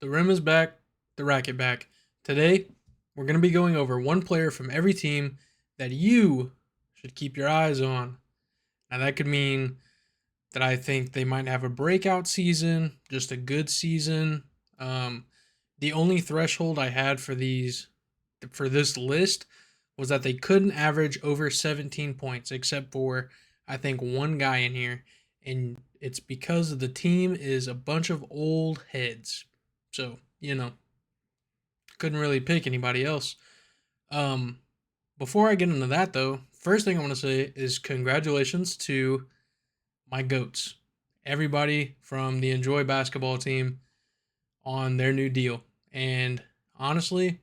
The rim is back, the racket back. Today, we're going to be going over one player from every team that you should keep your eyes on. Now, that could mean that I think they might have a breakout season, just a good season. Um, the only threshold I had for this list was that they couldn't average over 17 points, except for I think one guy in here, and it's because the team is a bunch of old heads. So couldn't really pick anybody else. Um, Before I get into that though, first thing I want to say is congratulations to my goats, everybody from the Enjoy basketball team on their new deal. And honestly,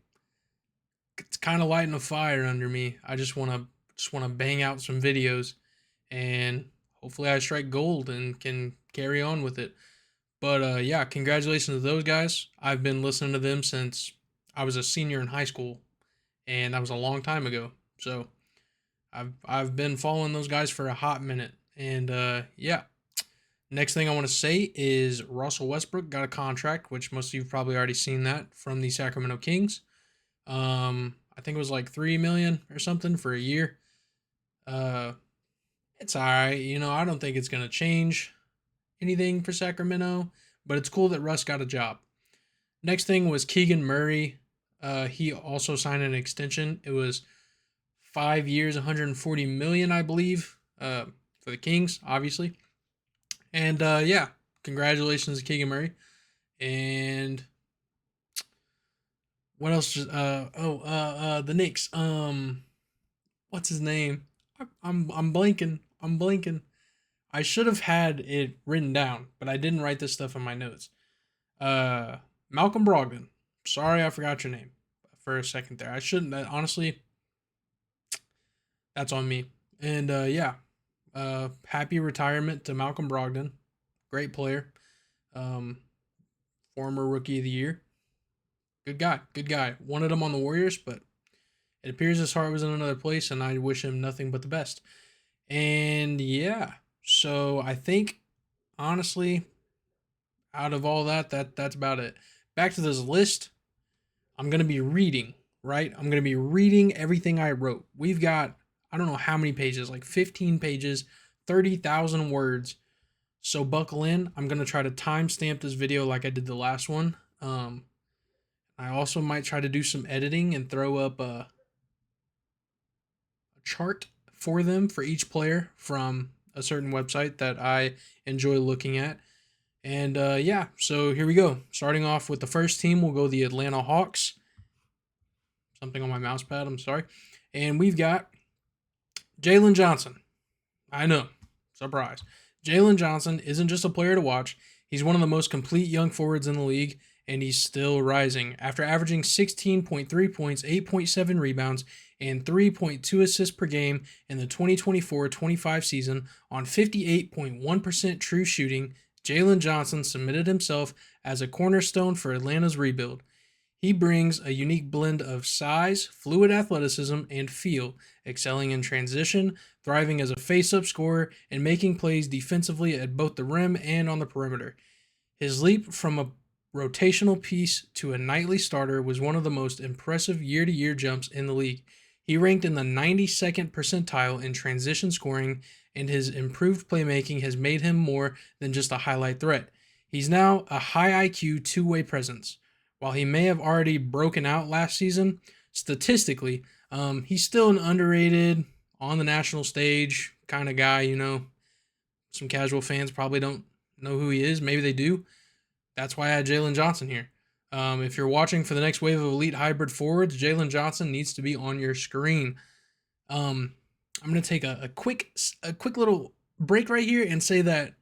it's kind of lighting a fire under me. I just want to bang out some videos, and hopefully I strike gold and can carry on with it. But yeah, congratulations to those guys. I've been listening to them since I was a senior in high school, and that was a long time ago. So I've been following those guys for a hot minute, and yeah. Next thing I want to say is Russell Westbrook got a contract, which most of you've probably already seen that from the Sacramento Kings. I think it was like 3 million or something for a year. Uh, it's all right. I don't think it's gonna change anything for Sacramento, but it's cool that Russ got a job. Next thing was Keegan Murray. He also signed an extension. It was 5 years, 140 million, I believe, for the Kings, obviously. And yeah, congratulations to Keegan Murray. And what else? The Knicks. What's his name? I'm blanking. I'm blanking. I should have had it written down, but I didn't write this stuff in my notes. Uh, Malcolm Brogdon. Sorry, I forgot your name for a second there. I shouldn't. Honestly, that's on me. And yeah, happy retirement to Malcolm Brogdon. Great player. Um, Former rookie of the year. Good guy. Good guy. Wanted him on the Warriors, but it appears his heart was in another place, and I wish him nothing but the best. And yeah, so I think honestly, out of all that's about it. Back to this list. I'm gonna be reading, right? I'm gonna be reading everything I wrote. We've got I don't know how many pages, like 15 pages, 30,000 words. So buckle in. I'm gonna try to timestamp this video like I did the last one. I also might try to do some editing and throw up a chart for them for each player from a certain website that I enjoy looking at. And yeah, so here we go. Starting off with the first team, we'll go the Atlanta Hawks. Something on my mouse pad, I'm sorry. And we've got Jalen Johnson. I know, surprise. Jalen Johnson isn't just a player to watch, he's one of the most complete young forwards in the league, and he's still rising. After averaging 16.3 points, 8.7 rebounds, and 3.2 assists per game in the 2024-25 season on 58.1% true shooting, Jalen Johnson cemented himself as a cornerstone for Atlanta's rebuild. He brings a unique blend of size, fluid athleticism, and feel, excelling in transition, thriving as a face-up scorer, and making plays defensively at both the rim and on the perimeter. His leap from a rotational piece to a nightly starter was one of the most impressive year-to-year jumps in the league. He ranked in the 92nd percentile in transition scoring, and his improved playmaking has made him more than just a highlight threat. He's now a high IQ two-way presence. While he may have already broken out last season, statistically, he's still an underrated, on the national stage kind of guy. Some casual fans probably don't know who he is. Maybe they do. That's why I had Jalen Johnson here. If you're watching for the next wave of elite hybrid forwards, Jalen Johnson needs to be on your screen. I'm going to take a quick little break right here and say that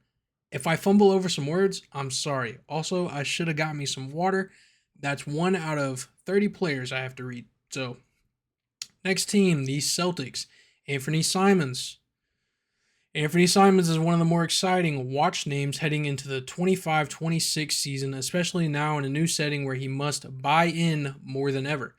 if I fumble over some words, I'm sorry. Also, I should have got me some water. That's 1 out of 30 players I have to read. So, next team, the Celtics. Anthony Simons. Anthony Simons is one of the more exciting watch names heading into the 25-26 season, especially now in a new setting where he must buy in more than ever.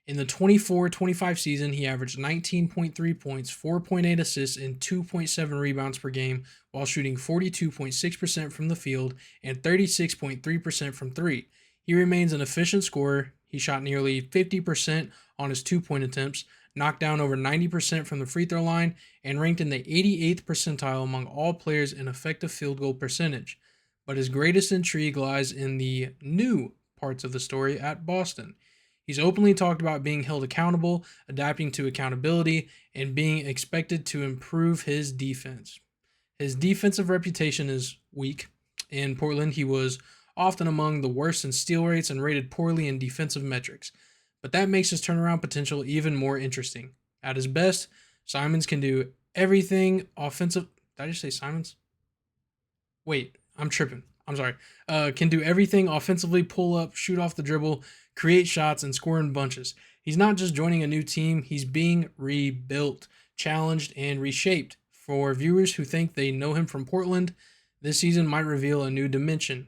In the 24-25 season, he averaged 19.3 points, 4.8 assists, and 2.7 rebounds per game while shooting 42.6% from the field and 36.3% from three. He remains an efficient scorer. He shot nearly 50% on his 2-point attempts, knocked down over 90% from the free throw line, and ranked in the 88th percentile among all players in effective field goal percentage. But his greatest intrigue lies in the new parts of the story at Boston. He's openly talked about being held accountable, adapting to accountability, and being expected to improve his defense. His defensive reputation is weak. In Portland, he was often among the worst in steal rates and rated poorly in defensive metrics. But that makes his turnaround potential even more interesting. At his best, Simons can do everything offensive. Did I just say Simons? Wait, I'm tripping. I'm sorry. Can do everything offensively, pull up, shoot off the dribble, create shots, and score in bunches. He's not just joining a new team, he's being rebuilt, challenged, and reshaped. For viewers who think they know him from Portland, this season might reveal a new dimension.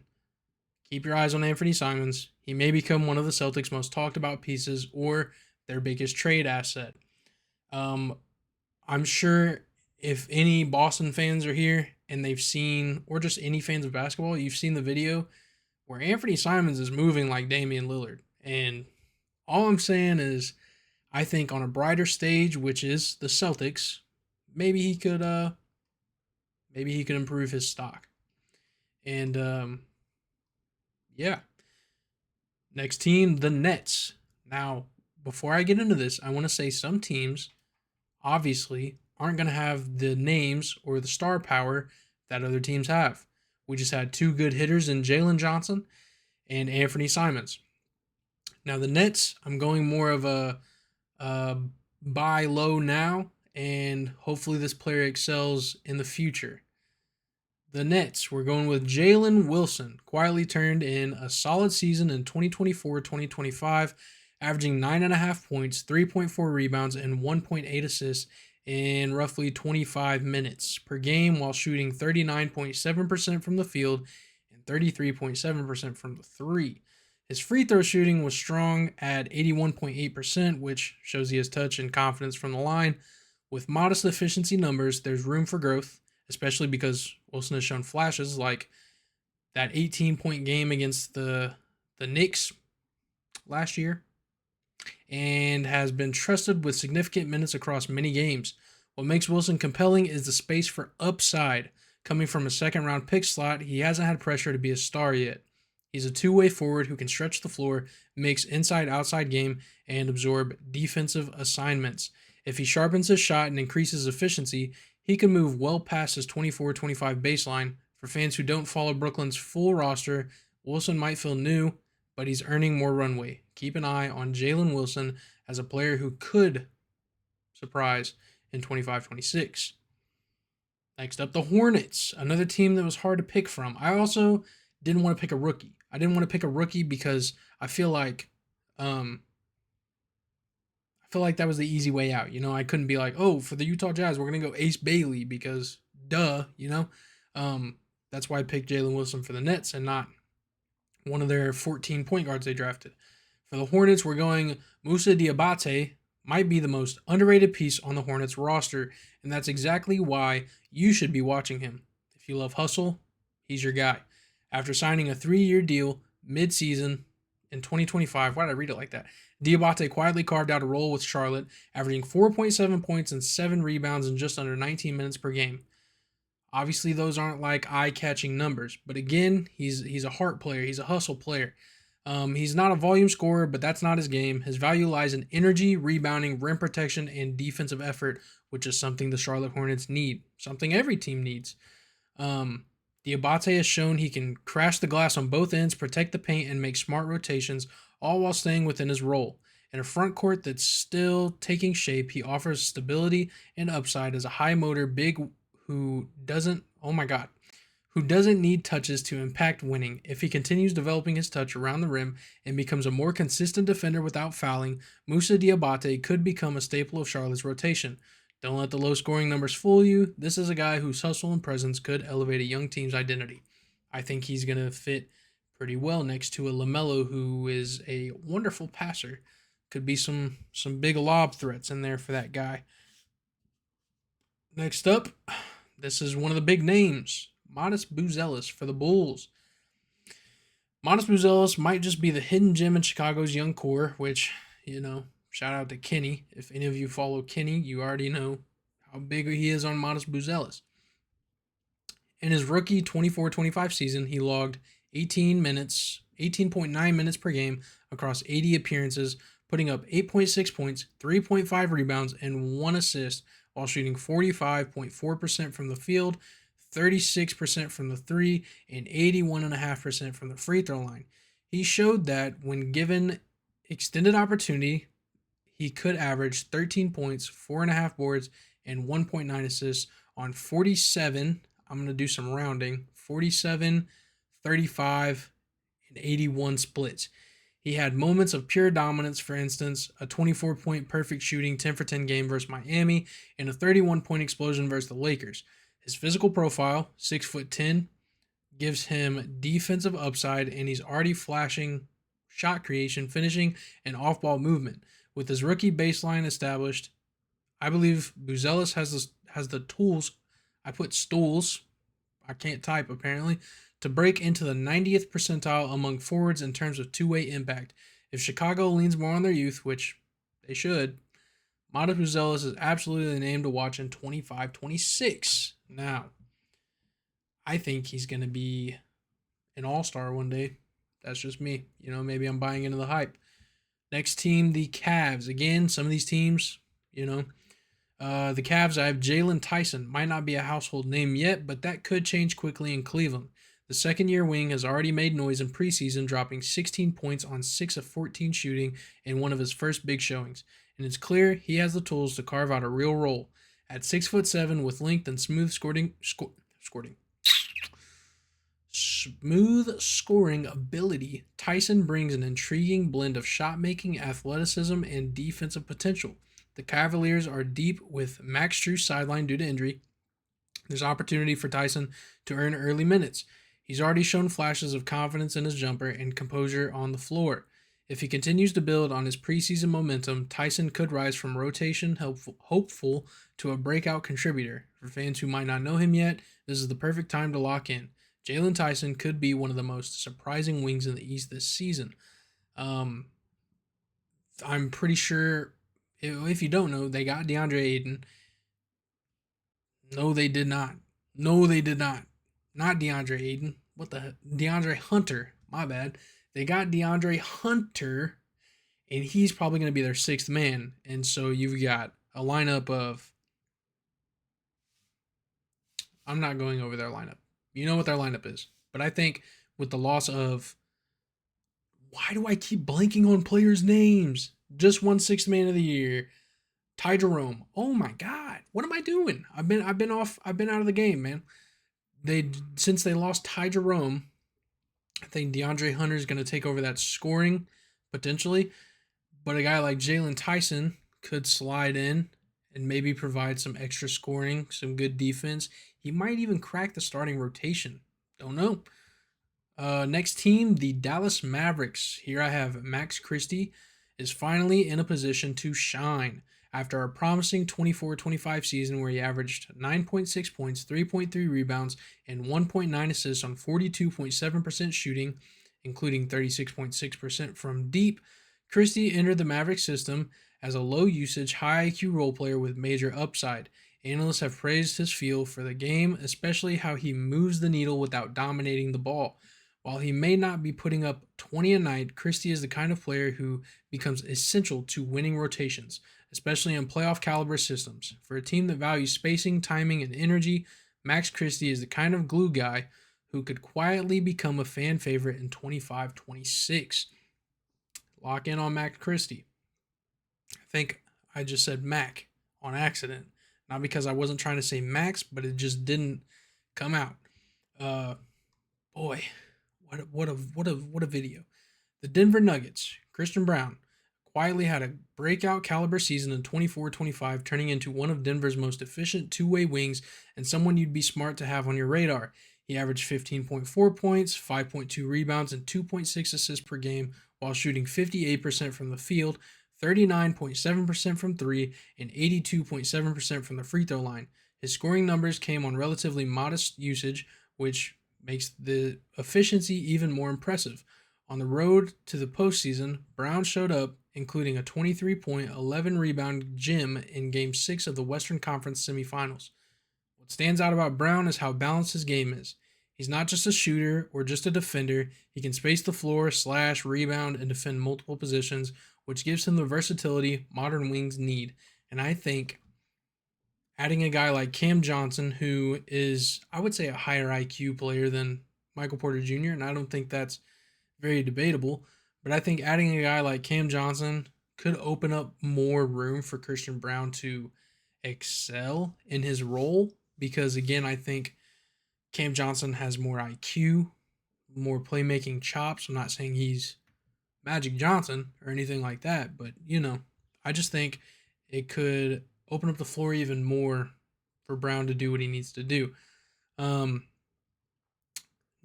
Keep your eyes on Anthony Simons. He may become one of the Celtics' most talked about pieces or their biggest trade asset. I'm sure if any Boston fans are here and they've seen, or just any fans of basketball, you've seen the video where Anthony Simons is moving like Damian Lillard. And all I'm saying is, I think on a brighter stage, which is the Celtics, maybe he could improve his stock. And yeah. Next team, the Nets. Now, before I get into this, I want to say some teams obviously aren't going to have the names or the star power that other teams have. We just had two good hitters in Jalen Johnson and Anthony Simons. Now, the Nets, I'm going more of a buy low now, and hopefully this player excels in the future. The Nets, we're going with Jalen Wilson, quietly turned in a solid season in 2024-2025, averaging 9.5 points, 3.4 rebounds, and 1.8 assists in roughly 25 minutes per game while shooting 39.7% from the field and 33.7% from the three. His free throw shooting was strong at 81.8%, which shows he has touch and confidence from the line. With modest efficiency numbers, there's room for growth, especially because Wilson has shown flashes like that 18-point game against the Knicks last year and has been trusted with significant minutes across many games. What makes Wilson compelling is the space for upside. Coming from a second-round pick slot, he hasn't had pressure to be a star yet. He's a two-way forward who can stretch the floor, mix inside-outside game, and absorb defensive assignments. If he sharpens his shot and increases efficiency, he can move well past his 24-25 baseline. For fans who don't follow Brooklyn's full roster, Wilson might feel new, but he's earning more runway. Keep an eye on Jalen Wilson as a player who could surprise in 25-26. Next up, the Hornets, another team that was hard to pick from. I also didn't want to pick a rookie. I didn't want to pick a rookie because I feel like that was the easy way out. I couldn't be like, oh, for the Utah Jazz, we're going to go Ace Bailey because duh, That's why I picked Jalen Wilson for the Nets and not one of their 14 point guards they drafted. For the Hornets, we're going Moussa Diabate, might be the most underrated piece on the Hornets roster, and that's exactly why you should be watching him. If you love hustle, he's your guy. After signing a 3-year deal mid-season in 2025, why did I read it like that? Diabate quietly carved out a role with Charlotte, averaging 4.7 points and 7 rebounds in just under 19 minutes per game. Obviously, those aren't like eye-catching numbers, but again, he's a heart player. He's a hustle player. He's not a volume scorer, but that's not his game. His value lies in energy, rebounding, rim protection, and defensive effort, which is something the Charlotte Hornets need, something every team needs. Diabate has shown he can crash the glass on both ends, protect the paint, and make smart rotations, all while staying within his role. In a front court that's still taking shape, he offers stability and upside as a high-motor big who doesn't need touches to impact winning. If he continues developing his touch around the rim and becomes a more consistent defender without fouling, Moussa Diabate could become a staple of Charlotte's rotation. Don't let the low-scoring numbers fool you. This is a guy whose hustle and presence could elevate a young team's identity. I think he's going to fit pretty well next to a LaMelo, who is a wonderful passer. Could be some big lob threats in there for that guy. Next up, this is one of the big names, Modest Buzelis for the Bulls. Montes Buzelis might just be the hidden gem in Chicago's young core, which, shout out to Kenny. If any of you follow Kenny, you already know how big he is on Montes Buzelis. In his rookie 24-25 season, he logged 18.9 minutes per game across 80 appearances, putting up 8.6 points, 3.5 rebounds, and 1 assist while shooting 45.4% from the field, 36% from the three, and 81.5% from the free throw line. He showed that when given extended opportunity, he could average 13 points, 4.5 boards, and 1.9 assists on 47. I'm going to do some rounding 47, 35, and 81 splits. He had moments of pure dominance, for instance, a 24-point perfect shooting 10 for 10 game versus Miami, and a 31-point explosion versus the Lakers. His physical profile, 6'10", gives him defensive upside, and he's already flashing shot creation, finishing, and off-ball movement. With his rookie baseline established, I believe Buzelis has the tools. I put stools. I can't type apparently. To break into the 90th percentile among forwards in terms of two-way impact. If Chicago leans more on their youth, which they should, Montes Buzelis is absolutely the name to watch in 25-26. Now, I think he's going to be an all-star one day. That's just me. Maybe I'm buying into the hype. Next team, the Cavs. Again, some of these teams, the Cavs, I have Jalen Tyson. Might not be a household name yet, but that could change quickly in Cleveland. The second-year wing has already made noise in preseason, dropping 16 points on 6 of 14 shooting in one of his first big showings. And it's clear he has the tools to carve out a real role. At 6'7" with length and smooth scoring ability, Tyson brings an intriguing blend of shot-making, athleticism, and defensive potential. The Cavaliers are deep with Max Strus sidelined due to injury. There's opportunity for Tyson to earn early minutes. He's already shown flashes of confidence in his jumper and composure on the floor. If he continues to build on his preseason momentum, Tyson could rise from rotation hopeful to a breakout contributor. For fans who might not know him yet, this is the perfect time to lock in. Jalen Tyson could be one of the most surprising wings in the East this season. I'm pretty sure, if you don't know, they got DeAndre Ayton. No, they did not. No, they did not. Not DeAndre Ayton. What the heck? DeAndre Hunter. My bad. They got DeAndre Hunter, and he's probably going to be their sixth man. And so you've got a lineup of... I'm not going over their lineup. You know what their lineup is. But I think with the loss of... Why do I keep blanking on players' names? Just won sixth man of the year. Ty Jerome. Oh my God. What am I doing? I've been out of the game, man. Since they lost Ty Jerome, I think DeAndre Hunter is going to take over that scoring potentially. But a guy like Jalen Tyson could slide in and maybe provide some extra scoring, some good defense. He might even crack the starting rotation. Don't know. Next team, the Dallas Mavericks. Here I have Max Christie is finally in a position to shine. After a promising 24-25 season where he averaged 9.6 points, 3.3 rebounds, and 1.9 assists on 42.7% shooting, including 36.6% from deep, Christie entered the Mavericks system as a low-usage, high-IQ role player with major upside. Analysts have praised his feel for the game, especially how he moves the needle without dominating the ball. While he may not be putting up 20 a night, Christie is the kind of player who becomes essential to winning rotations, especially in playoff caliber systems. For a team that values spacing, timing, and energy, Max Christie is the kind of glue guy who could quietly become a fan favorite in 25-26. Lock in on Max Christie. I think I just said Mac on accident. Not because I wasn't trying to say Max, but it just didn't come out. Boy, what a video. The Denver Nuggets, Christian Braun, quietly had a breakout caliber season in 24-25, turning into one of Denver's most efficient two-way wings and someone you'd be smart to have on your radar. He averaged 15.4 points, 5.2 rebounds, and 2.6 assists per game while shooting 58% from the field, 39.7% from three, and 82.7% from the free throw line. His scoring numbers came on relatively modest usage, which makes the efficiency even more impressive. On the road to the postseason, Brown showed up, including a 23-point, 11 rebound gem in Game 6 of the Western Conference semifinals. What stands out about Brown is how balanced his game is. He's not just a shooter or just a defender. He can space the floor, slash, rebound, and defend multiple positions, which gives him the versatility modern wings need. And I think adding a guy like Cam Johnson, who is, I would say, a higher IQ player than Michael Porter Jr., and I don't think that's very debatable, but I think adding a guy like Cam Johnson could open up more room for Christian Brown to excel in his role because, again, I think Cam Johnson has more IQ, more playmaking chops. I'm not saying he's Magic Johnson or anything like that, but I just think it could open up the floor even more for Brown to do what he needs to do. Um,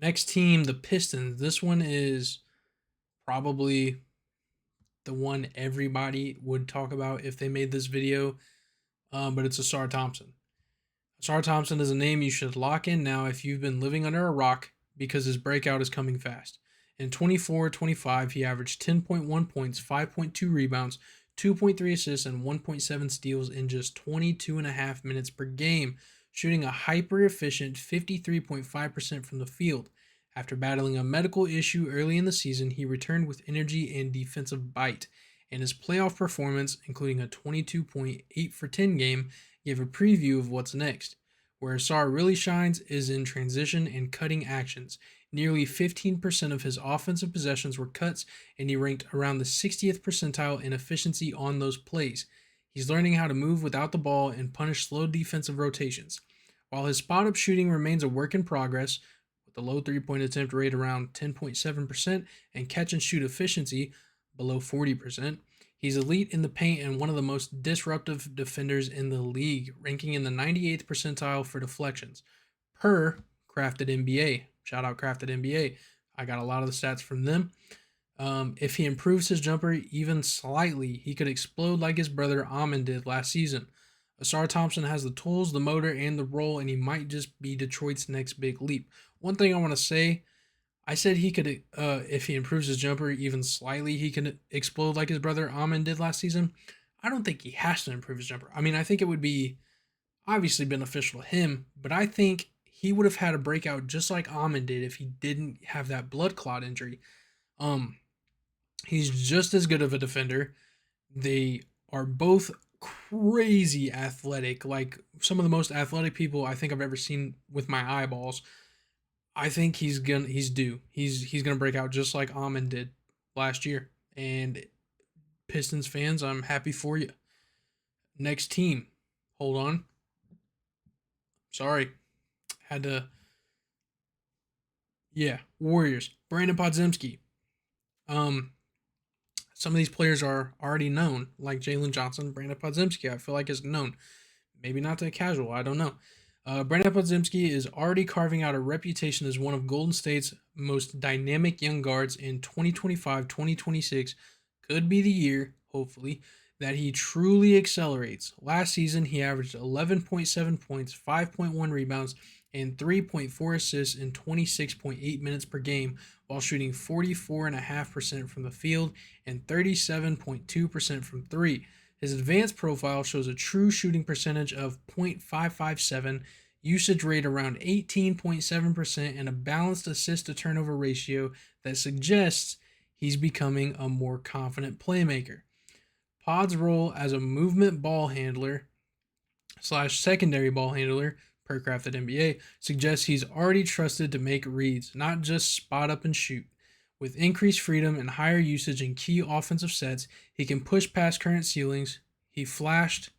Next team, the Pistons. This one is probably the one everybody would talk about if they made this video, but it's Ausar Thompson. Ausar Thompson is a name you should lock in now if you've been living under a rock because his breakout is coming fast. In 24-25, he averaged 10.1 points, 5.2 rebounds, 2.3 assists, and 1.7 steals in just 22.5 minutes per game, shooting a hyper-efficient 53.5% from the field. After battling a medical issue early in the season, he returned with energy and defensive bite, and his playoff performance, including a 22.8 for 10 game, gave a preview of what's next. Where Ausar really shines is in transition and cutting actions. Nearly 15% of his offensive possessions were cuts, and he ranked around the 60th percentile in efficiency on those plays. He's learning how to move without the ball and punish slow defensive rotations. While his spot-up shooting remains a work in progress, with the low three-point attempt rate around 10.7% and catch-and-shoot efficiency below 40%, he's elite in the paint and one of the most disruptive defenders in the league, ranking in the 98th percentile for deflections, per Crafted NBA. Shout out Crafted NBA. I got a lot of the stats from them. If he improves his jumper even slightly, he could explode like his brother Amen did last season. Ausar Thompson has the tools, the motor, and the role, and he might just be Detroit's next big leap. One thing I want to say, I said he could, if he improves his jumper even slightly, he can explode like his brother Amen did last season. I don't think he has to improve his jumper. I mean, I think it would be obviously beneficial to him, but I think he would have had a breakout just like Amen did if he didn't have that blood clot injury. He's just as good of a defender. They are both crazy athletic, like some of the most athletic people I think I've ever seen with my eyeballs. I think he's due. He's gonna break out just like Amen did last year. And Pistons fans, I'm happy for you. Next team. Hold on. Sorry. Had to. Yeah, Warriors. Brandon Podziemski. Some of these players are already known, like Jalen Johnson. Brandon Podziemski, I feel like is known. Maybe not to a casual, I don't know. Brandon Podziemski is already carving out a reputation as one of Golden State's most dynamic young guards in 2025-2026. Could be the year, hopefully, that he truly accelerates. Last season, he averaged 11.7 points, 5.1 rebounds, and 3.4 assists in 26.8 minutes per game, while shooting 44.5% from the field and 37.2% from three. His advanced profile shows a true shooting percentage of .557, usage rate around 18.7%, and a balanced assist to turnover ratio that suggests he's becoming a more confident playmaker. Pod's role as a movement ball handler / secondary ball handler, per Crafted NBA, suggests he's already trusted to make reads, not just spot up and shoot. With increased freedom and higher usage in key offensive sets, he can push past current ceilings. He flashed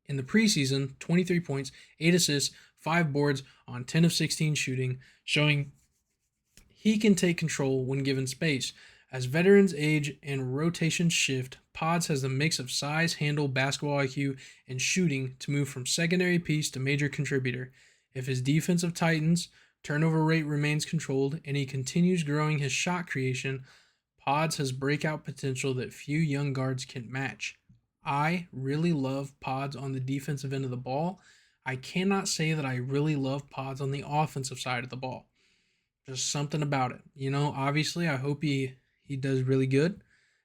in the preseason 23 points, 8 assists, 5 boards on 10 of 16 shooting, showing he can take control when given space. As veterans age and rotations shift, Pods has the mix of size, handle, basketball IQ, and shooting to move from secondary piece to major contributor. If his defensive tightens, turnover rate remains controlled, and he continues growing his shot creation, Pods has breakout potential that few young guards can match. I really love Pods on the defensive end of the ball. I cannot say that I really love Pods on the offensive side of the ball. Just something about it. Obviously I hope he does really good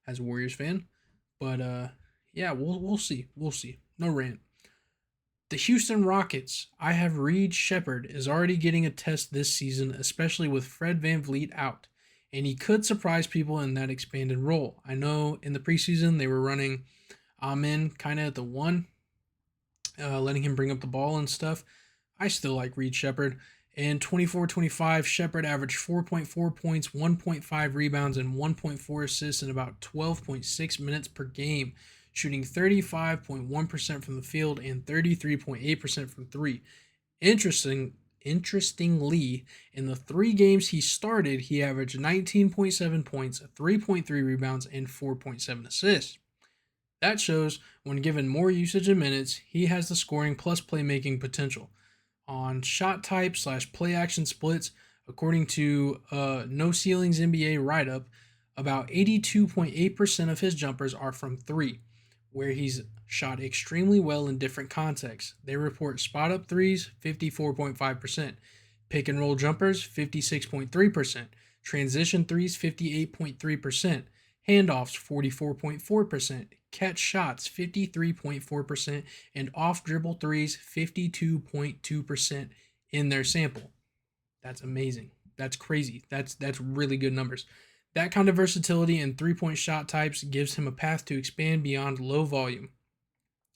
as a Warriors fan. But yeah, we'll see. We'll see. No rant. The Houston Rockets. I have Reed Shepard is already getting a test this season, especially with Fred VanVleet out. And he could surprise people in that expanded role. I know in the preseason they were running Amin kind of at the one, letting him bring up the ball and stuff. I still like Reed Shepard. In 24-25, Shepard averaged 4.4 points, 1.5 rebounds, and 1.4 assists in about 12.6 minutes per game, shooting 35.1% from the field and 33.8% from three. Interestingly, in the 3 games he started, he averaged 19.7 points, 3.3 rebounds, and 4.7 assists. That shows when given more usage and minutes, he has the scoring plus playmaking potential. On shot type / play action splits, according to No Ceilings NBA write up, about 82.8% of his jumpers are from three, where he's shot extremely well in different contexts. They report spot up threes, 54.5%, pick and roll jumpers, 56.3%, transition threes, 58.3%, handoffs, 44.4%, catch shots, 53.4%, and off dribble threes, 52.2% in their sample. That's amazing. That's crazy. That's really good numbers. That kind of versatility in 3-point shot types gives him a path to expand beyond low volume.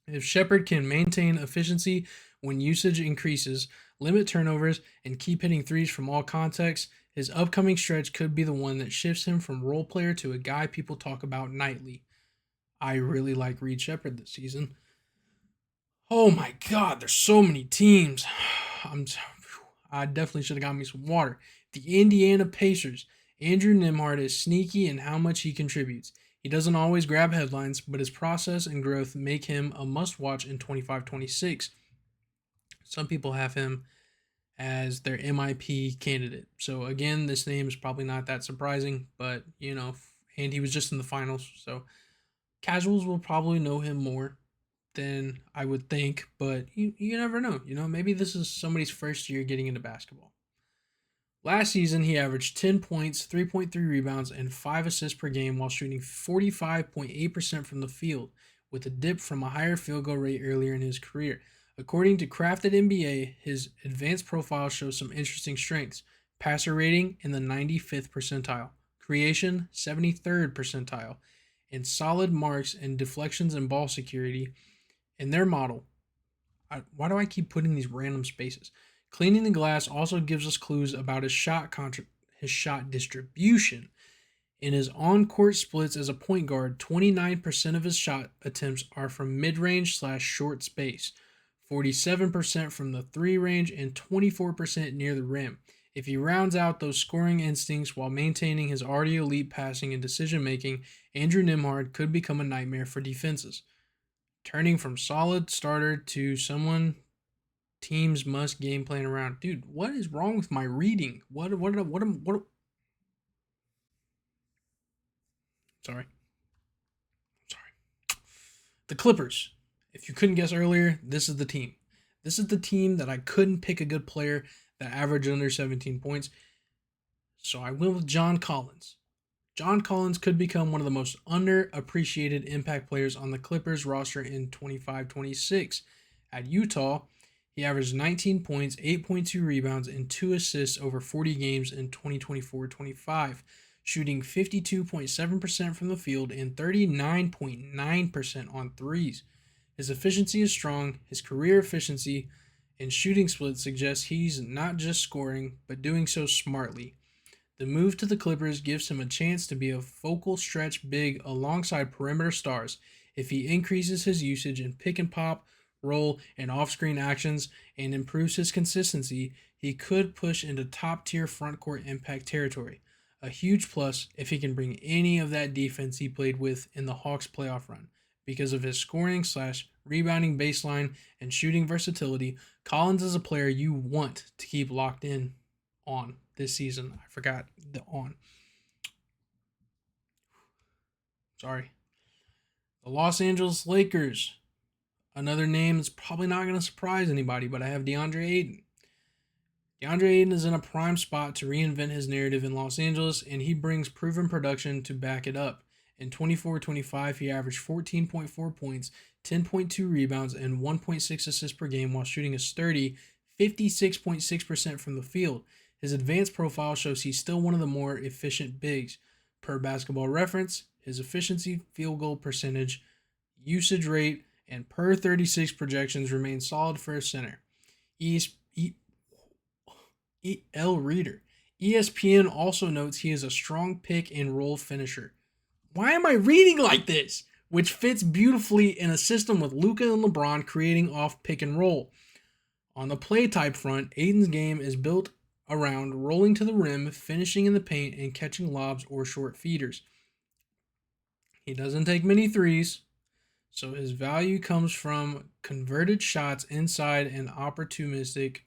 If Shepard can maintain efficiency when usage increases, limit turnovers, and keep hitting threes from all contexts, his upcoming stretch could be the one that shifts him from role player to a guy people talk about nightly. I really like Reed Shepard this season. Oh my God, there's so many teams. I definitely should have got me some water. The Indiana Pacers. Andrew Nembhard is sneaky in how much he contributes. He doesn't always grab headlines, but his process and growth make him a must-watch in 25-26. Some people have him as their MIP candidate. So again, this name is probably not that surprising, but and he was just in the finals, so casuals will probably know him more than I would think, but you never know. Maybe this is somebody's first year getting into basketball. Last season, he averaged 10 points, 3.3 rebounds, and 5 assists per game while shooting 45.8% from the field, with a dip from a higher field goal rate earlier in his career. According to Crafted NBA, his advanced profile shows some interesting strengths. Passer rating in the 95th percentile, creation 73rd percentile, and solid marks and deflections and ball security in their model. Why do I keep putting these random spaces? Cleaning the glass also gives us clues about his shot distribution. In his on-court splits as a point guard, 29% of his shot attempts are from mid-range / short space, 47% from the 3 range, and 24% near the rim. If he rounds out those scoring instincts while maintaining his already elite passing and decision-making, Andrew Nembhard could become a nightmare for defenses. Turning from solid starter to someone teams must game plan around. Dude, what is wrong with my reading? Sorry. The Clippers. If you couldn't guess earlier, this is the team. This is the team that I couldn't pick a good player that averaged under 17 points. So I went with John Collins. John Collins could become one of the most underappreciated impact players on the Clippers roster in 25-26. At Utah, he averaged 19 points, 8.2 rebounds, and 2 assists over 40 games in 2024-25, shooting 52.7% from the field and 39.9% on threes. His efficiency is strong. His career efficiency and shooting split suggests he's not just scoring, but doing so smartly. The move to the Clippers gives him a chance to be a focal stretch big alongside perimeter stars. If he increases his usage in pick and pop, roll, and off-screen actions and improves his consistency, he could push into top-tier frontcourt impact territory. A huge plus if he can bring any of that defense he played with in the Hawks playoff run. Because of his scoring / rebounding baseline and shooting versatility, Collins is a player you want to keep locked in on this season. I forgot the on. Sorry. The Los Angeles Lakers. Another name that's probably not going to surprise anybody, but I have DeAndre Ayton. DeAndre Ayton is in a prime spot to reinvent his narrative in Los Angeles, and he brings proven production to back it up. In 24-25, he averaged 14.4 points, 10.2 rebounds, and 1.6 assists per game while shooting a sturdy 56.6% from the field. His advanced profile shows he's still one of the more efficient bigs. Per Basketball Reference, his efficiency, field goal percentage, usage rate, and per 36 projections remain solid for a center. L Reader. ESPN also notes he is a strong pick and roll finisher. Why am I reading like this? Which fits beautifully in a system with Luka and LeBron creating off pick and roll. On the play type front, Aiden's game is built around rolling to the rim, finishing in the paint, and catching lobs or short feeders. He doesn't take many threes, so his value comes from converted shots inside and opportunistic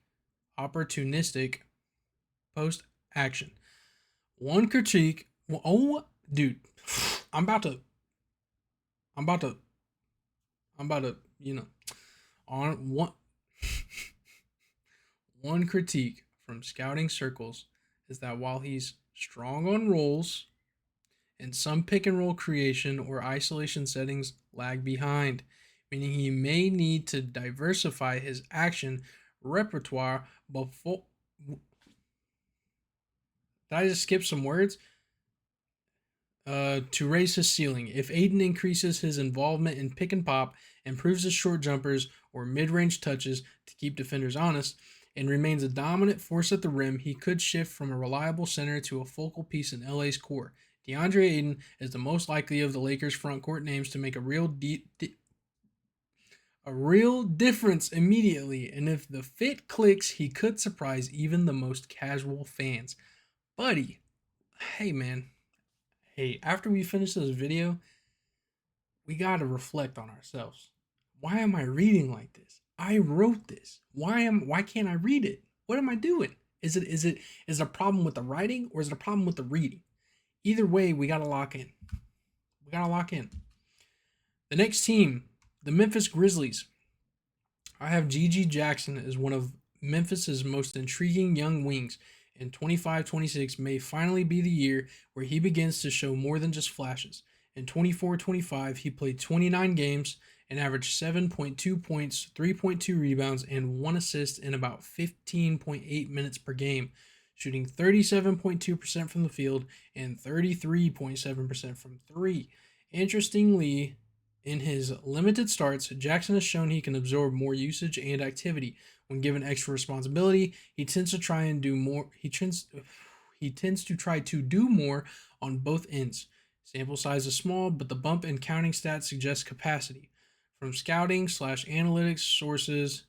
post action. One critique. Oh, dude, I'm about to, on one. One critique from scouting circles is that while he's strong on rolls, and some pick and roll creation or isolation settings lag behind, meaning he may need to diversify his action repertoire before. Did I just skip some words? To raise his ceiling. If Aiden increases his involvement in pick and pop, improves his short jumpers or mid-range touches to keep defenders honest, and remains a dominant force at the rim, he could shift from a reliable center to a focal piece in LA's core. DeAndre Ayton is the most likely of the Lakers' front court names to make a real difference immediately, and if the fit clicks, he could surprise even the most casual fans. Buddy, hey man, after we finish this video, we gotta reflect on ourselves. Why am I reading like this? I wrote this. Why can't I read it? What am I doing? Is it a problem with the writing or is it a problem with the reading? Either way, we gotta lock in. The next team, the Memphis Grizzlies. I have GG Jackson as one of Memphis's most intriguing young wings, and 25-26 may finally be the year where he begins to show more than just flashes. In 24-25, he played 29 games and averaged 7.2 points, 3.2 rebounds, and 1 assist in about 15.8 minutes per game, shooting 37.2% from the field and 33.7% from three. Interestingly, in his limited starts, Jackson has shown he can absorb more usage and activity. When given extra responsibility, he tends to try and do more. He tends to try to do more on both ends. Sample size is small, but the bump in counting stats suggests capacity. From scouting/analytics sources,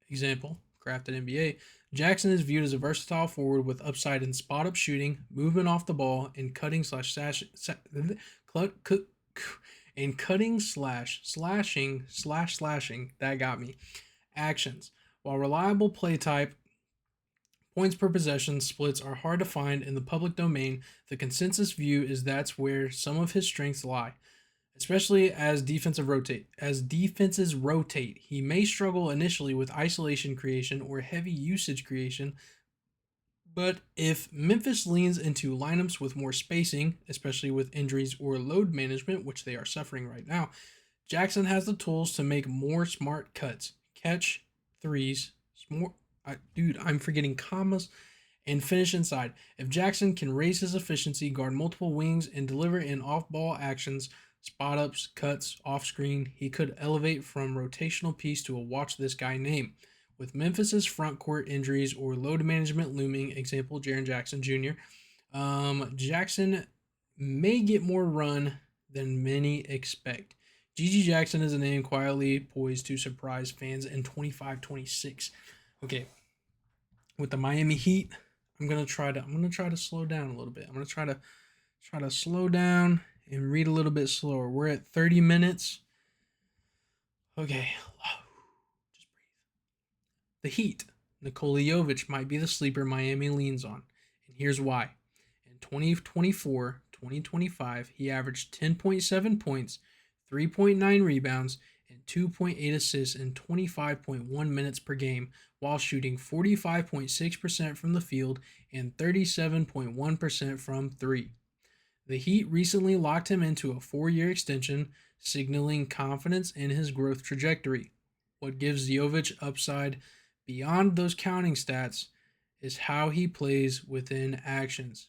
example, Crafted NBA, Jackson is viewed as a versatile forward with upside in spot-up shooting, movement off the ball, and cutting/slashing, that got me, actions. While reliable play type, points per possession splits are hard to find in the public domain, the consensus view is that's where some of his strengths lie. Especially as defenses rotate, he may struggle initially with isolation creation or heavy usage creation, but if Memphis leans into lineups with more spacing, especially with injuries or load management, which they are suffering right now, Jackson has the tools to make more smart cuts, catch threes, I'm forgetting commas, and finish inside. If Jackson can raise his efficiency, guard multiple wings, and deliver in off-ball actions, spot ups, cuts, off screen, he could elevate from rotational piece to a watch this guy name. With Memphis's front court injuries or load management looming, example Jaren Jackson Jr., Jackson may get more run than many expect. GG Jackson is a name quietly poised to surprise fans in 25-26. Okay, with the Miami Heat, I'm gonna try to slow down a little bit. I'm gonna try to slow down and read a little bit slower. We're at 30 minutes. Okay, just breathe. The Heat. Nikola Jovic might be the sleeper Miami leans on, and here's why. In 2024-2025, he averaged 10.7 points, 3.9 rebounds, and 2.8 assists in 25.1 minutes per game, while shooting 45.6% from the field and 37.1% from three. The Heat recently locked him into a 4-year extension, signaling confidence in his growth trajectory. What gives Jovic upside beyond those counting stats is how he plays within actions.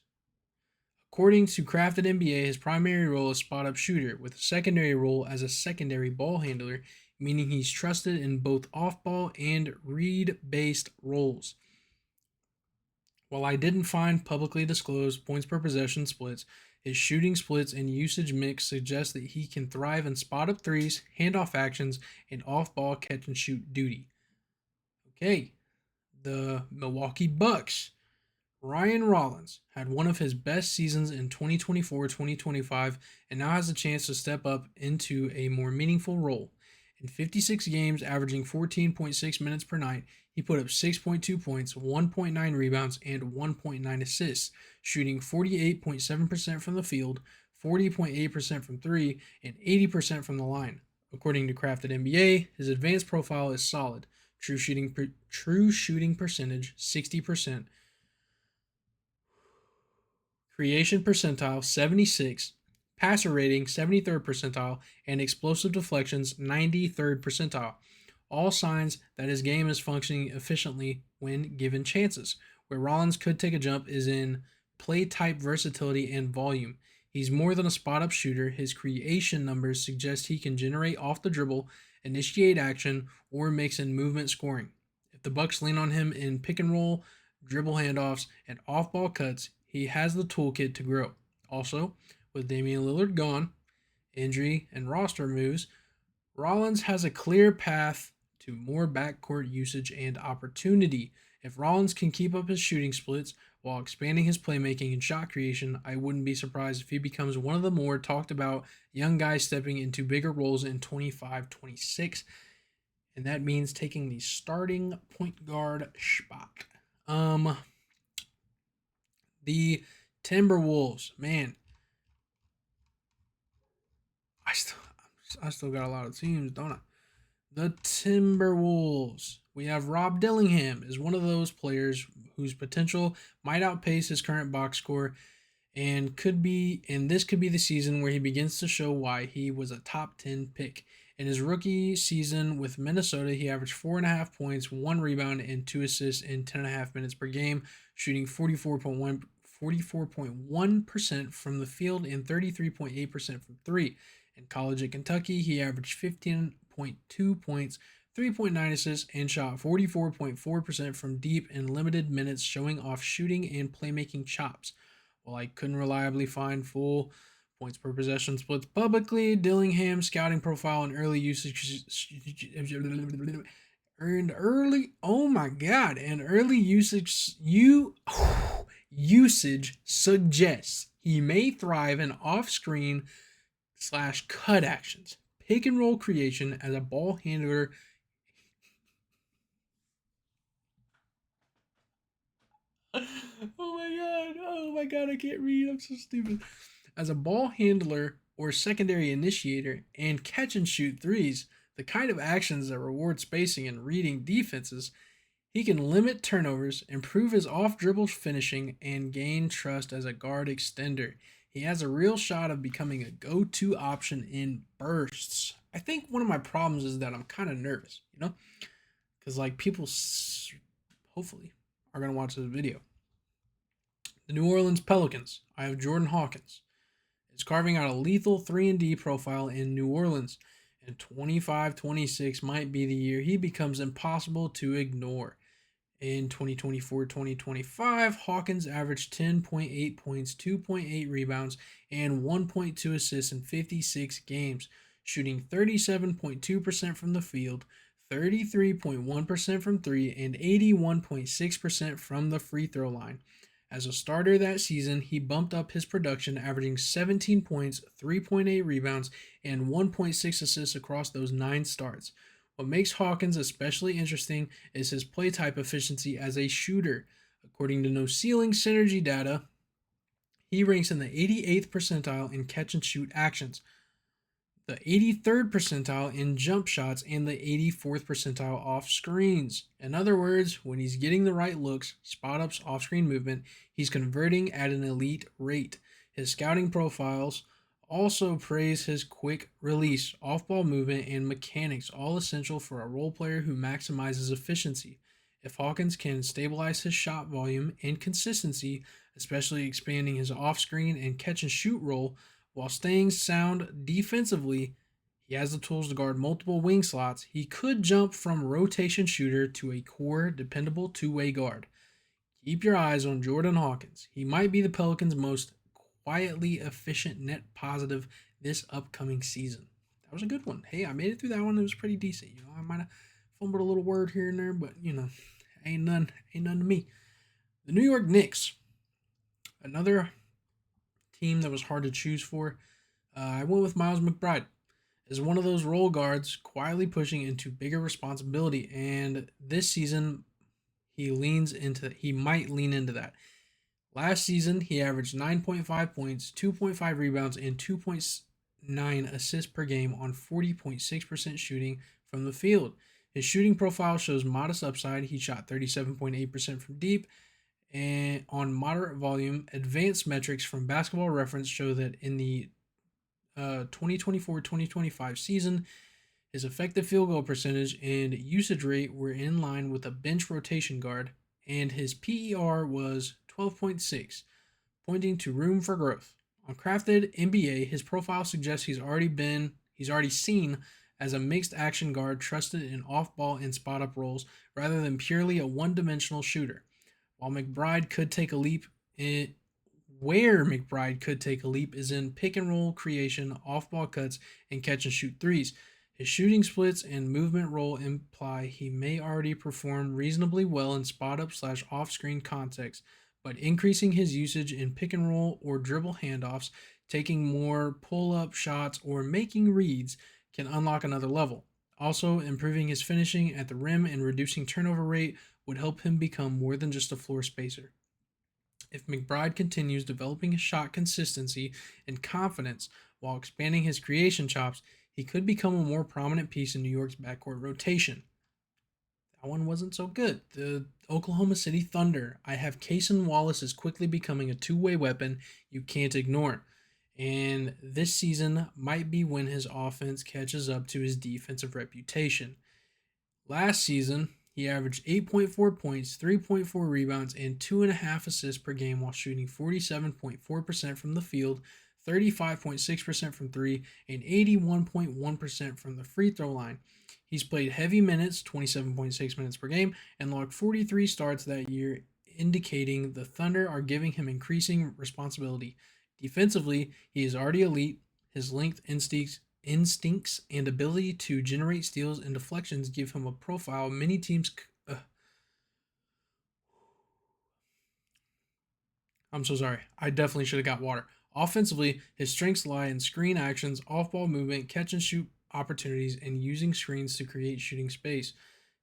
According to Crafted NBA, his primary role is spot up shooter, with a secondary role as a secondary ball handler, meaning he's trusted in both off ball and read based roles. While I didn't find publicly disclosed points per possession splits, his shooting splits and usage mix suggest that he can thrive in spot up threes, handoff actions, and off ball catch and shoot duty. Okay, the Milwaukee Bucks. Ryan Rollins had one of his best seasons in 2024-2025 and now has a chance to step up into a more meaningful role. In 56 games, averaging 14.6 minutes per night, he put up 6.2 points, 1.9 rebounds, and 1.9 assists, shooting 48.7% from the field, 40.8% from three, and 80% from the line. According to Crafted NBA, his advanced profile is solid. True shooting percentage 60%. Creation percentile 76, passer rating 73rd percentile, and explosive deflections 93rd percentile. All signs that his game is functioning efficiently when given chances. Where Rollins could take a jump is in play type versatility and volume. He's more than a spot up shooter. His creation numbers suggest he can generate off the dribble, initiate action, or mix in movement scoring. If the Bucks lean on him in pick and roll, dribble handoffs, and off ball cuts, he has the toolkit to grow. Also, with Damian Lillard gone, injury, and roster moves, Rollins has a clear path to more backcourt usage and opportunity. If Rollins can keep up his shooting splits while expanding his playmaking and shot creation, I wouldn't be surprised if he becomes one of the more talked about young guys stepping into bigger roles in 25-26. And that means taking the starting point guard spot. The Timberwolves, man. I still got a lot of teams, don't I? The Timberwolves. We have Rob Dillingham is one of those players whose potential might outpace his current box score and this could be the season where he begins to show why he was a top 10 pick. In his rookie season with Minnesota, he averaged 4.5 points, 1 rebound, and 2 assists in 10.5 minutes per game, shooting 44.1% from the field and 33.8% from three. In college at Kentucky, he averaged 15.2 points, 3.9 assists, and shot 44.4% from deep in limited minutes, showing off shooting and playmaking chops. While I couldn't reliably find full points per possession splits publicly, Dillingham's scouting profile and early usage usage suggests he may thrive in off-screen / cut actions, pick and roll creation as a ball handler. Oh my god, I can't read, I'm so stupid. As a ball handler or secondary initiator and catch and shoot threes, the kind of actions that reward spacing and reading defenses, he can limit turnovers, improve his off-dribble finishing, and gain trust as a guard extender. He has a real shot of becoming a go-to option in bursts. I think one of my problems is that I'm kind of nervous, because people hopefully are going to watch this video. The New Orleans Pelicans. I have Jordan Hawkins. Is carving out a lethal 3-and-D profile in New Orleans, and 25-26 might be the year he becomes impossible to ignore. In 2024-2025, Hawkins averaged 10.8 points, 2.8 rebounds, and 1.2 assists in 56 games, shooting 37.2% from the field, 33.1% from three, and 81.6% from the free throw line. As a starter that season, he bumped up his production, averaging 17 points, 3.8 rebounds, and 1.6 assists across those 9 starts. What makes Hawkins especially interesting is his play type efficiency as a shooter. According to No Ceiling Synergy data, he ranks in the 88th percentile in catch and shoot actions. the 83rd percentile in jump shots, and the 84th percentile off screens. In other words, when he's getting the right looks, spot ups, off screen movement, he's converting at an elite rate. His scouting profiles also praise his quick release, off ball movement, and mechanics, all essential for a role player who maximizes efficiency. If Hawkins can stabilize his shot volume and consistency, especially expanding his off screen and catch and shoot role, while staying sound defensively, he has the tools to guard multiple wing slots. He could jump from rotation shooter to a core, dependable two-way guard. Keep your eyes on Jordan Hawkins. He might be the Pelicans' most quietly efficient net positive this upcoming season. That was a good one. Hey, I made it through that one. It was pretty decent. I might have fumbled a little word here and there, but ain't none to me. The New York Knicks, another team that was hard to choose for. I went with Miles McBride as one of those role guards quietly pushing into bigger responsibility, and this season he might lean into that. Last season he averaged 9.5 points, 2.5 rebounds, and 2.9 assists per game on 40.6% shooting from the field. His shooting profile shows modest upside. He shot 37.8% from deep and on moderate volume. Advanced metrics from Basketball Reference show that in the 2024-2025 season, his effective field goal percentage and usage rate were in line with a bench rotation guard, and his PER was 12.6, pointing to room for growth. On Crafted NBA, his profile suggests he's already seen as a mixed action guard trusted in off-ball and spot-up roles rather than purely a one-dimensional shooter. While McBride could take a leap is in pick and roll creation, off-ball cuts, and catch and shoot threes. His shooting splits and movement role imply he may already perform reasonably well in spot-up / off-screen context, but increasing his usage in pick and roll or dribble handoffs, taking more pull-up shots, or making reads can unlock another level. Also, improving his finishing at the rim and reducing turnover rate would help him become more than just a floor spacer. If McBride continues developing his shot consistency and confidence while expanding his creation chops, he could become a more prominent piece in New York's backcourt rotation. That one wasn't so good. The Oklahoma City Thunder. I have Cason Wallace is quickly becoming a two-way weapon you can't ignore. And this season might be when his offense catches up to his defensive reputation. Last season, he averaged 8.4 points, 3.4 rebounds, and 2.5 assists per game while shooting 47.4% from the field, 35.6% from three, and 81.1% from the free throw line. He's played heavy minutes, 27.6 minutes per game, and logged 43 starts that year, indicating the Thunder are giving him increasing responsibility. Defensively, he is already elite. His length, instincts, and ability to generate steals and deflections give him a profile many teams. I'm so sorry. I definitely should have got water. Offensively, his strengths lie in screen actions, off-ball movement, catch and shoot opportunities, and using screens to create shooting space.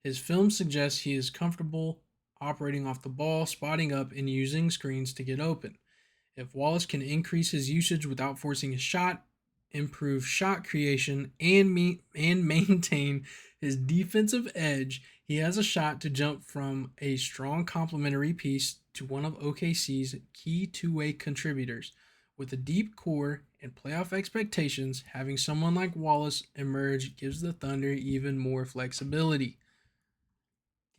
His film suggests he is comfortable operating off the ball, spotting up, and using screens to get open. If Wallace can increase his usage without forcing his shot, improve shot creation, and maintain his defensive edge, he has a shot to jump from a strong complementary piece to one of OKC's key two-way contributors. With a deep core and playoff expectations, having someone like Wallace emerge gives the Thunder even more flexibility.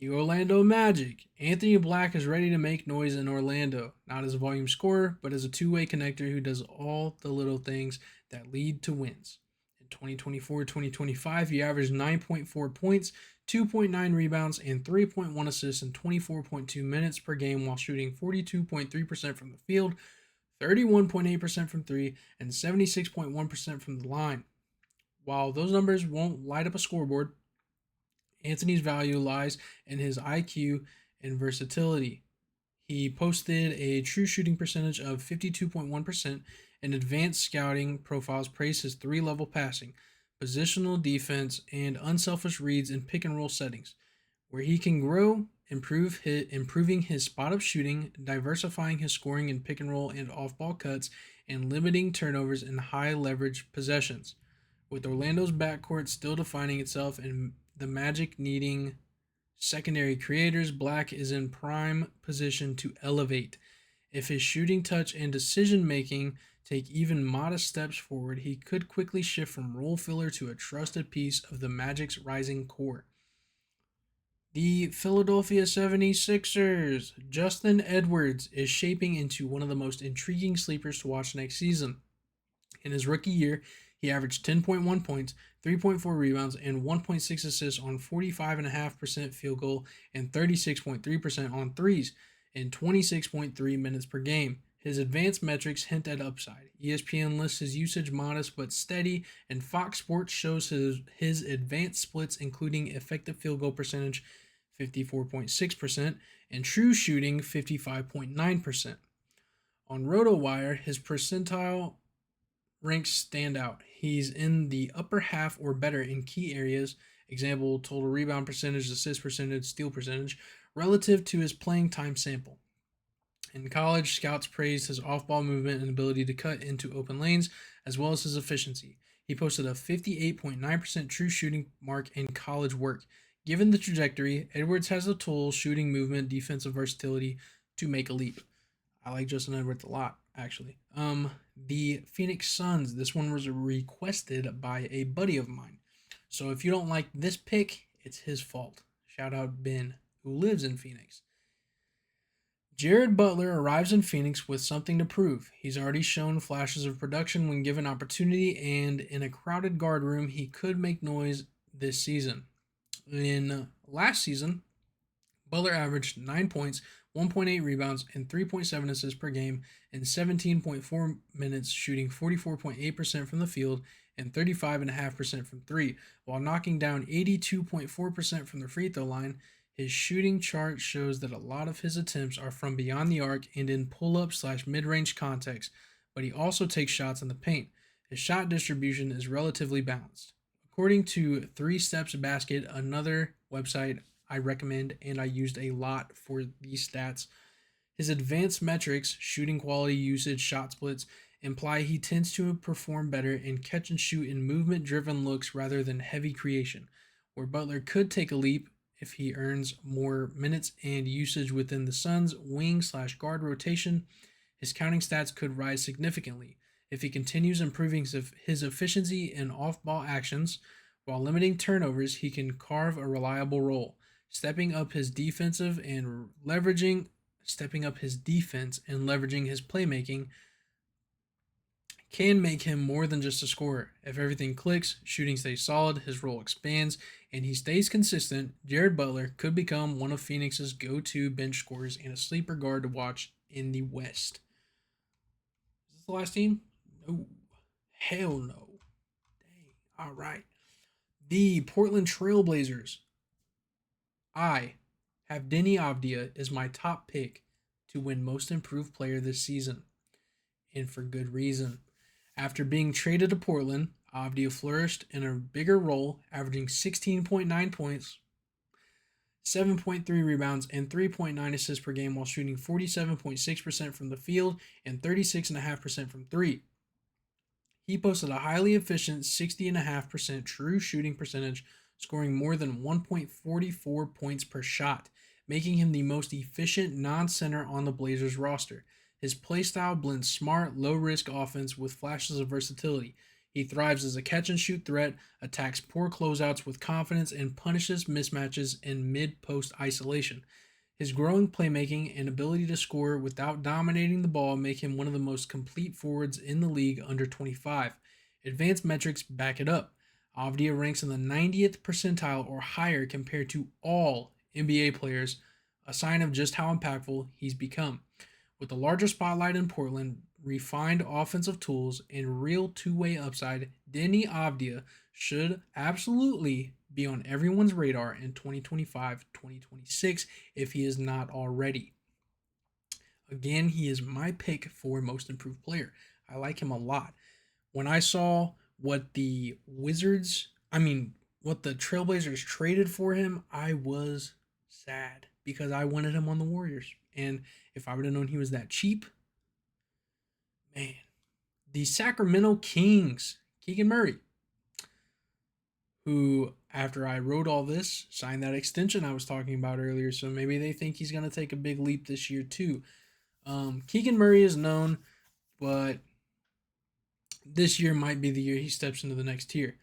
The Orlando Magic. Anthony Black is ready to make noise in Orlando, not as a volume scorer, but as a two-way connector who does all the little things that lead to wins. In 2024-2025, he averaged 9.4 points, 2.9 rebounds, and 3.1 assists in 24.2 minutes per game while shooting 42.3% from the field, 31.8% from three, and 76.1% from the line. While those numbers won't light up a scoreboard, Anthony's value lies in his IQ and versatility. He posted a true shooting percentage of 52.1%, and advanced scouting profiles praise his three-level passing, positional defense, and unselfish reads in pick-and-roll settings. Where he can grow, improving his spot-up shooting, diversifying his scoring in pick-and-roll and off-ball cuts, and limiting turnovers in high-leverage possessions. With Orlando's backcourt still defining itself and the Magic needing secondary creators, Black is in prime position to elevate. If his shooting touch and decision making take even modest steps forward, he could quickly shift from role filler to a trusted piece of the Magic's rising core. The Philadelphia 76ers. Justin Edwards is shaping into one of the most intriguing sleepers to watch next season. In his rookie year, he averaged 10.1 points, 3.4 rebounds, and 1.6 assists on 45.5% field goal and 36.3% on threes in 26.3 minutes per game. His advanced metrics hint at upside. ESPN lists his usage modest but steady, and Fox Sports shows his advanced splits, including effective field goal percentage 54.6% and true shooting 55.9%. On RotoWire, his percentile ranks stand out. He's in the upper half or better in key areas, example total rebound percentage, assist percentage, steal percentage, relative to his playing time sample. In college, scouts praised his off-ball movement and ability to cut into open lanes, as well as his efficiency. He posted a 58.9% true shooting mark in college work. Given the trajectory, Edwards has the tools, shooting movement, defensive versatility to make a leap. I like Justin Edwards a lot, actually. The Phoenix Suns. This one was requested by a buddy of mine. So if you don't like this pick, it's his fault. Shout out Ben, who lives in Phoenix. Jared Butler arrives in Phoenix with something to prove. He's already shown flashes of production when given opportunity, and in a crowded guard room, he could make noise this season. In last season, Butler averaged 9 points, 1.8 rebounds, and 3.7 assists per game in 17.4 minutes, shooting 44.8% from the field and 35.5% from three, while knocking down 82.4% from the free throw line. His shooting chart shows that a lot of his attempts are from beyond the arc and in pull-up / mid-range context, but he also takes shots in the paint. His shot distribution is relatively balanced. According to 3 Steps Basket, another website I recommend and I used a lot for these stats, his advanced metrics, shooting quality, usage, shot splits, imply he tends to perform better in catch and shoot and movement-driven looks rather than heavy creation, where Butler could take a leap if he earns more minutes and usage within the Suns' wing / guard rotation. His counting stats could rise significantly. If he continues improving his efficiency and off-ball actions while limiting turnovers, he can carve a reliable role. Stepping up his defense and leveraging his playmaking can make him more than just a scorer. If everything clicks, shooting stays solid, his role expands, and he stays consistent, Jared Butler could become one of Phoenix's go-to bench scorers and a sleeper guard to watch in the West. Is this the last team? No. Hell no. Dang. All right. The Portland Trailblazers. I have Deni Avdija as my top pick to win Most Improved Player this season, and for good reason. After being traded to Portland, Avdija flourished in a bigger role, averaging 16.9 points, 7.3 rebounds, and 3.9 assists per game while shooting 47.6% from the field and 36.5% from three. He posted a highly efficient 60.5% true shooting percentage, scoring more than 1.44 points per shot, making him the most efficient non-center on the Blazers roster. His playstyle blends smart, low-risk offense with flashes of versatility. He thrives as a catch-and-shoot threat, attacks poor closeouts with confidence, and punishes mismatches in mid-post isolation. His growing playmaking and ability to score without dominating the ball make him one of the most complete forwards in the league under 25. Advanced metrics back it up. Avdija ranks in the 90th percentile or higher compared to all NBA players, a sign of just how impactful he's become. With the larger spotlight in Portland, refined offensive tools, and real two-way upside, Deni Avdija should absolutely be on everyone's radar in 2025-2026 if he is not already. Again, he is my pick for Most Improved Player. I like him a lot. When I saw what the Trailblazers traded for him, I was sad because I wanted him on the Warriors. And if I would have known he was that cheap, man. The Sacramento Kings, Keegan Murray. who, after I wrote all this, signed that extension I was talking about earlier. So maybe they think he's going to take a big leap this year, too. Keegan Murray is known, but this year might be the year he steps into the next tier.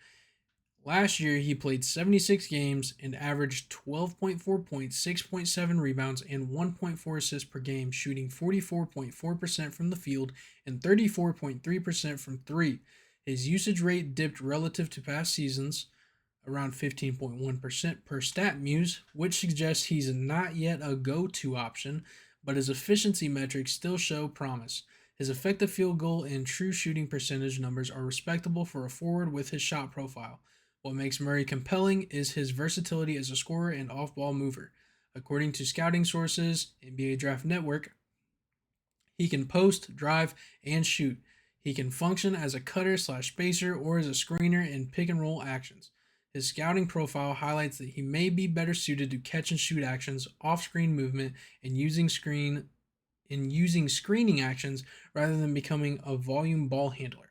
Last year, he played 76 games and averaged 12.4 points, 6.7 rebounds, and 1.4 assists per game, shooting 44.4% from the field and 34.3% from three. His usage rate dipped relative to past seasons, around 15.1% per StatMuse, which suggests he's not yet a go-to option, but his efficiency metrics still show promise. His effective field goal and true shooting percentage numbers are respectable for a forward with his shot profile. What makes Murray compelling is his versatility as a scorer and off-ball mover. According to scouting sources, NBA Draft Network, he can post, drive, and shoot. He can function as a cutter slash spacer or as a screener in pick and roll actions. His scouting profile highlights that he may be better suited to catch and shoot actions, off-screen movement, and using screening actions rather than becoming a volume ball handler.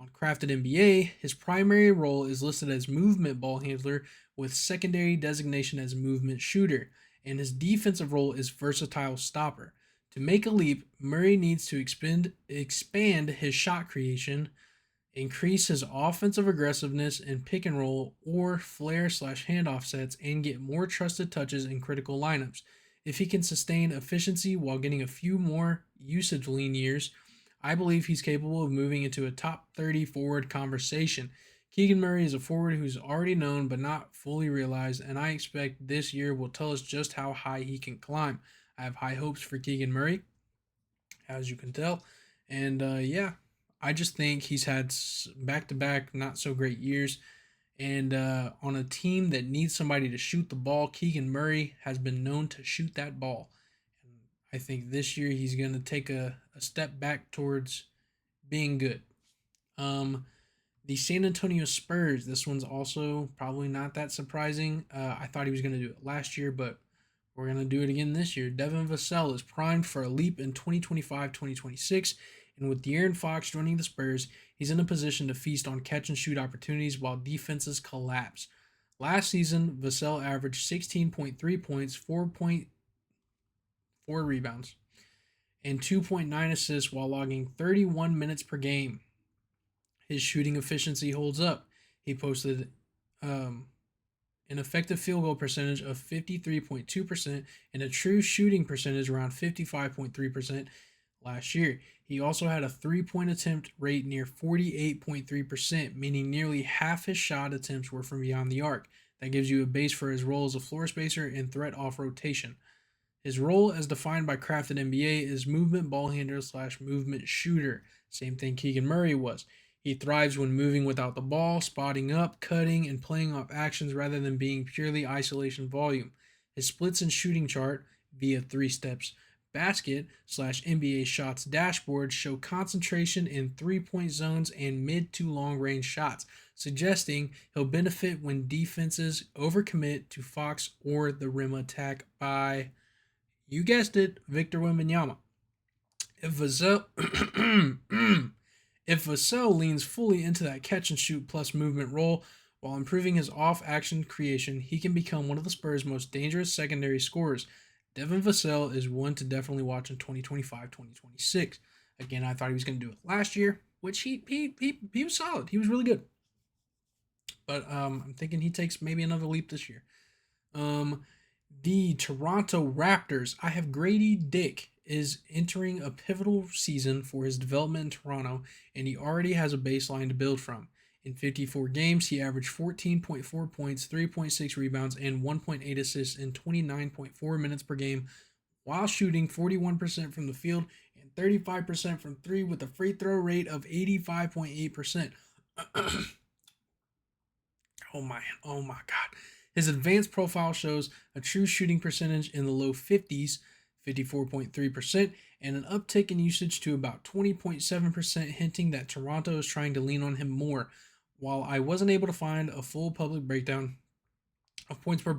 On Crafted NBA, his primary role is listed as movement ball handler with secondary designation as movement shooter, and his defensive role is versatile stopper. To make a leap, Murray needs to expand his shot creation, increase his offensive aggressiveness in pick and roll or flare slash handoff sets, and get more trusted touches in critical lineups. If he can sustain efficiency while getting a few more usage lean years, I believe he's capable of moving into a top 30 forward conversation. Keegan Murray is a forward who's already known but not fully realized, and I expect this year will tell us just how high he can climb. I have high hopes for Keegan Murray, as you can tell. And yeah, I just think he's had back-to-back not so great years. And on a team that needs somebody to shoot the ball, Keegan Murray has been known to shoot that ball. I think this year he's going to take a step back towards being good. The San Antonio Spurs, this one's also probably not that surprising. I thought he was going to do it last year, but we're going to do it again this year. Devin Vassell is primed for a leap in 2025-2026, and with De'Aaron Fox joining the Spurs, he's in a position to feast on catch-and-shoot opportunities while defenses collapse. Last season, Vassell averaged 16.3 points, 4.4 rebounds, and 2.9 assists while logging 31 minutes per game. His shooting efficiency holds up. He posted an effective field goal percentage of 53.2% and a true shooting percentage around 55.3% last year. He also had a three-point attempt rate near 48.3%, meaning nearly half his shot attempts were from beyond the arc. That gives you a base for his role as a floor spacer and threat off rotation. His role, as defined by Crafted NBA, is movement ball handler slash movement shooter. Same thing Keegan Murray was. He thrives when moving without the ball, spotting up, cutting, and playing off actions rather than being purely isolation volume. His splits and shooting chart, via 3 steps, basket slash NBA shots dashboard show concentration in 3-point zones and mid to long range shots, suggesting he'll benefit when defenses overcommit to Fox or the rim attack by, you guessed it, Victor Wembanyama. If Vassell leans fully into that catch and shoot plus movement role while improving his off-action creation, he can become one of the Spurs' most dangerous secondary scorers. Devin Vassell is one to definitely watch in 2025-2026. Again, I thought he was going to do it last year, which he was solid. He was really good. But I'm thinking he takes maybe another leap this year. The Toronto Raptors. I have Grady Dick is entering a pivotal season for his development in Toronto, and he already has a baseline to build from. In 54 games, he averaged 14.4 points, 3.6 rebounds, and 1.8 assists in 29.4 minutes per game, while shooting 41% from the field and 35% from three with a free throw rate of 85.8%. Oh my God. His advanced profile shows a true shooting percentage in the low 50s, 54.3%, and an uptick in usage to about 20.7%, hinting that Toronto is trying to lean on him more. While I wasn't able to find a full public breakdown of points per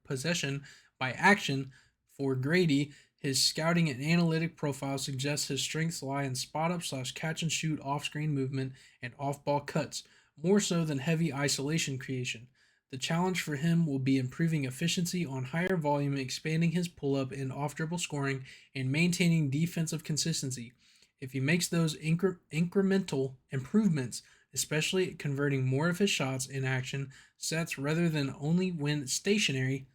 possession by action for Grady, his scouting and analytic profile suggests his strengths lie in spot up slash catch and shoot off screen movement and off ball cuts. more so than heavy isolation creation. The challenge for him will be improving efficiency on higher volume, expanding his pull up and off dribble scoring, and maintaining defensive consistency. If he makes those incremental improvements, especially converting more of his shots in action sets rather than only when stationary.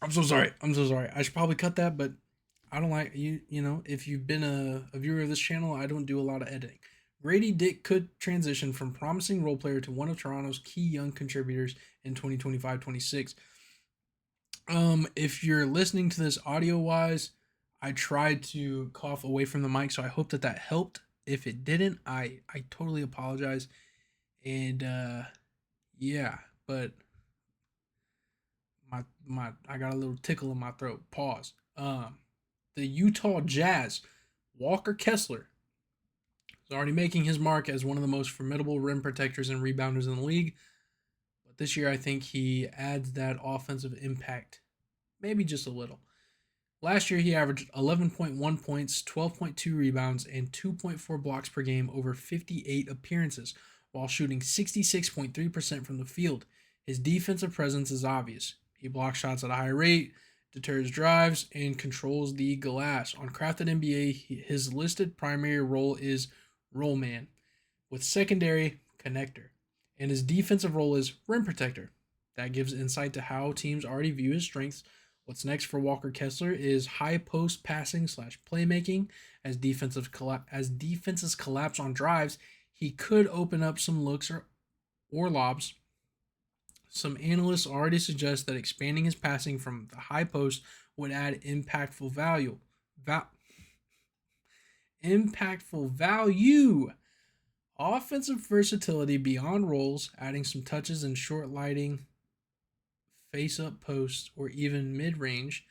I'm so sorry. I'm so sorry. I should probably cut that, but I don't like you. You know, if you've been a viewer of this channel, I don't do a lot of editing. Grady Dick could transition from promising role player to one of Toronto's key young contributors in 2025-26. If you're listening to this audio wise, I tried to cough away from the mic, so I hope that that helped. If it didn't, I totally apologize. And yeah, but my I got a little tickle in my throat. Pause. The Utah Jazz, Walker Kessler is already making his mark as one of the most formidable rim protectors and rebounders in the league. But this year, I think he adds that offensive impact, maybe just a little. Last year, he averaged 11.1 points, 12.2 rebounds, and 2.4 blocks per game over 58 appearances, while shooting 66.3% from the field. His defensive presence is obvious. He blocks shots at a high rate, deters drives, and controls the glass. On Crafted NBA, his listed primary role is roll man, with secondary connector, and his defensive role is rim protector. That gives insight to how teams already view his strengths. What's next for Walker Kessler is high post passing / playmaking. As defenses collapse on drives, he could open up some looks or lobs. Some analysts already suggest that expanding his passing from the high post would add impactful value. Impactful value. Offensive versatility beyond roles, adding some touches in short lighting, face up posts, or even mid range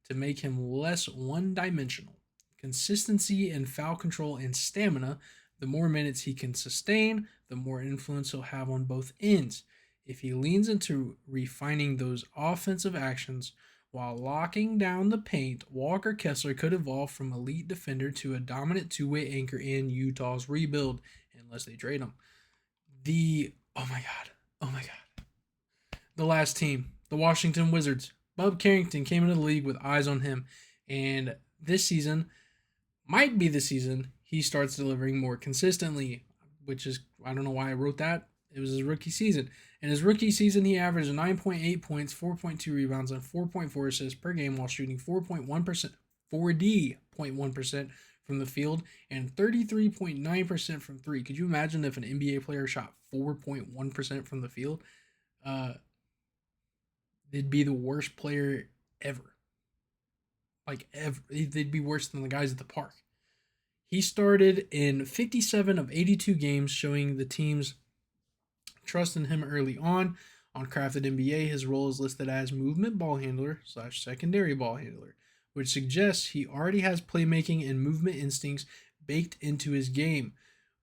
to make him less one dimensional. Consistency in foul control and stamina. The more minutes he can sustain, the more influence he'll have on both ends. If he leans into refining those offensive actions while locking down the paint, Walker Kessler could evolve from elite defender to a dominant two-way anchor in Utah's rebuild, unless they trade him. Oh my god. The last team, the Washington Wizards. Bub Carrington came into the league with eyes on him, and this season might be the season he starts delivering more consistently, which is, I don't know why I wrote that. It was his rookie season. In his rookie season, he averaged 9.8 points, 4.2 rebounds, and 4.4 assists per game while shooting 4.1% from the field and 33.9% from three. Could you imagine if an NBA player shot 4.1% from the field? They'd be the worst player ever. Like, ever. They'd be worse than the guys at the park. He started in 57 of 82 games, showing the team's trust in him early on. On Crafted NBA, his role is listed as movement ball handler / secondary ball handler, which suggests he already has playmaking and movement instincts baked into his game.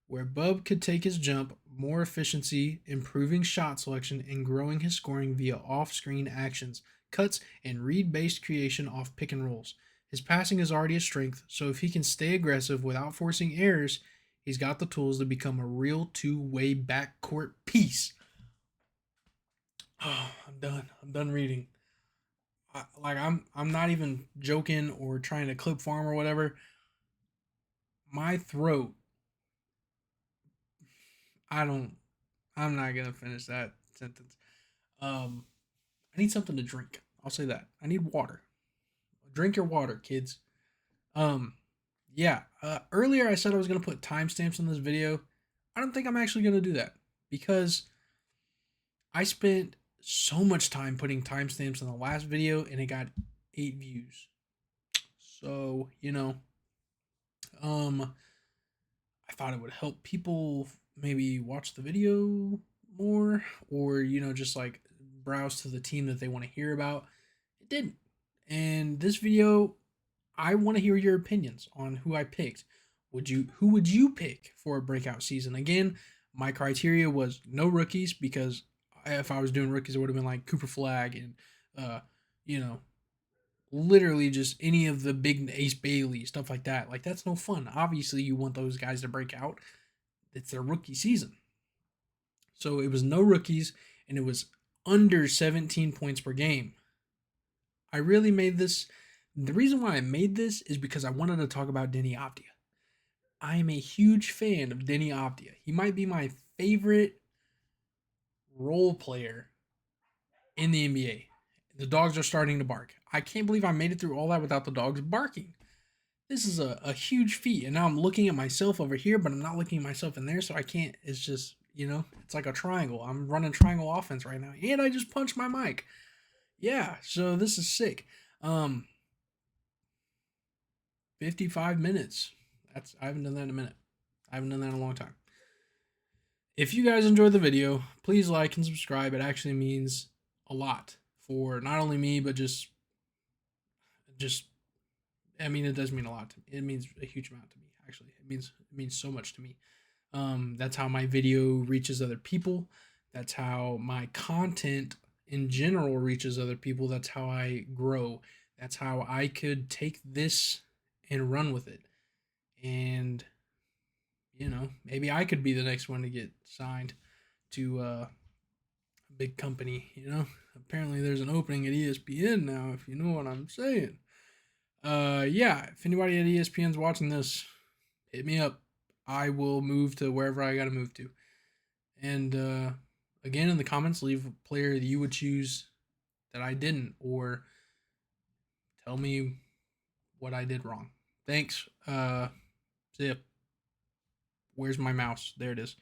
Where Bub could take his jump, more efficiency, improving shot selection, and growing his scoring via off-screen actions, cuts, and read-based creation off pick and rolls. His passing is already a strength, so if he can stay aggressive without forcing errors, he's got the tools to become a real two-way backcourt piece. Oh, I'm done. I'm done reading. I'm not even joking or trying to clip farm or whatever. My throat. I'm not gonna finish that sentence. I need something to drink. I'll say that. I need water. Drink your water, kids. Um, yeah. Earlier I said I was gonna put timestamps in this video. I don't think I'm actually gonna do that because I spent so much time putting timestamps in the last video and it got 8 views. So, I thought it would help people maybe watch the video more or, just like browse to the team that they want to hear about. It didn't. And this video, I want to hear your opinions on who I picked. Who would you pick for a breakout season? Again, my criteria was no rookies because if I was doing rookies, it would have been like Cooper Flag and you know, literally just any of the big Ace Bailey stuff like that. Like that's no fun. Obviously, you want those guys to break out. it's their rookie season. So it was no rookies, and it was under 17 points per game. I really made this. The reason why I made this is because I wanted to talk about Denny Avdia. I am a huge fan of Denny Avdia. He might be my favorite role player in the NBA. The dogs are starting to bark. I can't believe I made it through all that without the dogs barking. This is a huge feat. And now I'm looking at myself over here, but I'm not looking at myself in there, so I can't. It's just, it's like a triangle. I'm running triangle offense right now. And I just punched my mic. Yeah, so this is sick. 55 minutes. I haven't done that in a minute. I haven't done that in a long time. If you guys enjoyed the video, please like and subscribe. It actually means a lot for not only me, but just it does mean a lot to me. It means a huge amount to me, actually. It means so much to me. That's how my video reaches other people. That's how my content in general reaches other people. That's how I grow. That's how I could take this and run with it. And, maybe I could be the next one to get signed to a big company, Apparently there's an opening at ESPN now, if you know what I'm saying. Yeah, if anybody at ESPN's watching this, hit me up. I will move to wherever I gotta move to. And again, in the comments, leave a player that you would choose that I didn't, or tell me what I did wrong. Thanks. See ya. Where's my mouse? There it is.